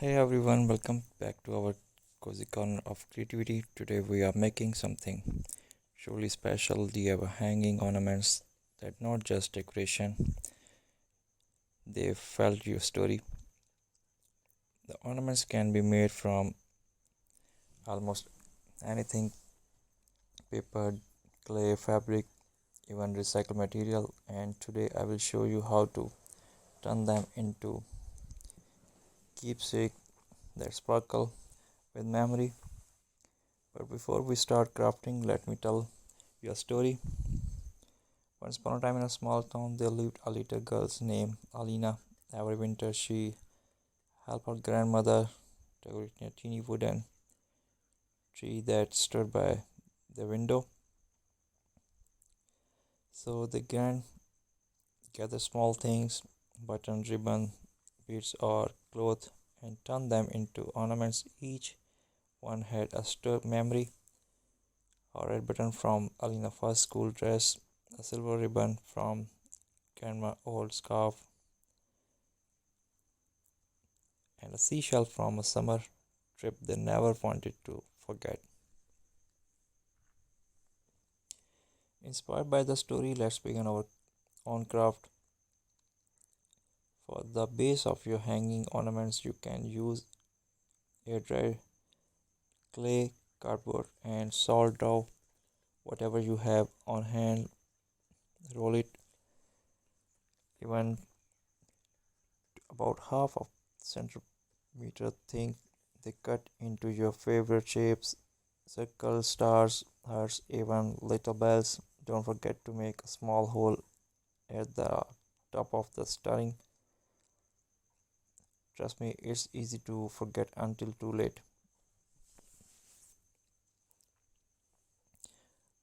Hey everyone, welcome back to our cozy corner of creativity. Today we are making something truly special, the ever hanging ornaments that not just decoration, they felt your story. The ornaments can be made from almost anything: paper, clay, fabric, even recycled material, and today I will show you how to turn them into keepsake that sparkle with memory. But before we start crafting, let me tell you a story. Once upon a time in a small town there lived a little girl named Alina. Every winter she helped her grandmother decorate a teeny wooden tree that stood by the window. So the grand gathered small things, button, ribbon, beads or cloth, and turned them into ornaments. Each one had a stir memory: a red button from Alina's first school dress, a silver ribbon from grandma's old scarf, and a seashell from a summer trip they never wanted to forget. Inspired by the story, let's begin our own craft. For the base of your hanging ornaments, you can use air dried clay, cardboard, and salt dough. Whatever you have on hand, roll it even about half of centimeter thick. They cut into your favorite shapes: circles, stars, hearts, even little bells. Don't forget to make a small hole at the top of the stirring. Trust me, it's easy to forget until too late.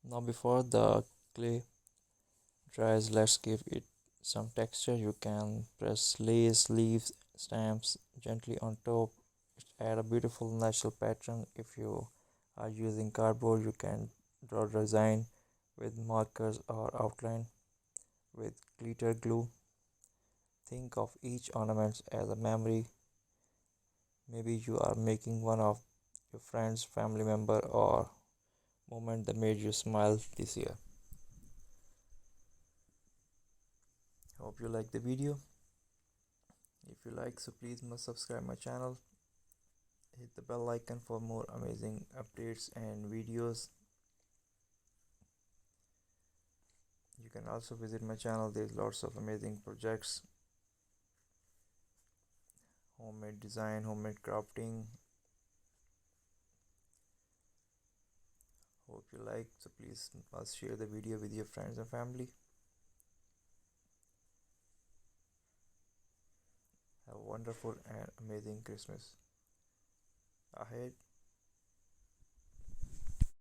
Now, before the clay dries, let's give it some texture. You can press lace, leaves, stamps gently on top. Add a beautiful natural pattern. If you are using cardboard, you can draw design with markers or outline with glitter glue. Think of each ornament as a memory. Maybe you are making one of your friends, family member, or moment that made you smile this year. Hope you like the video. If you like, so please must subscribe my channel. Hit the bell icon for more amazing updates and videos. You can also visit my channel. There's lots of amazing projects, homemade design, homemade crafting. Hope you like, so please must share the video with your friends and family. Have a wonderful and amazing Christmas ahead.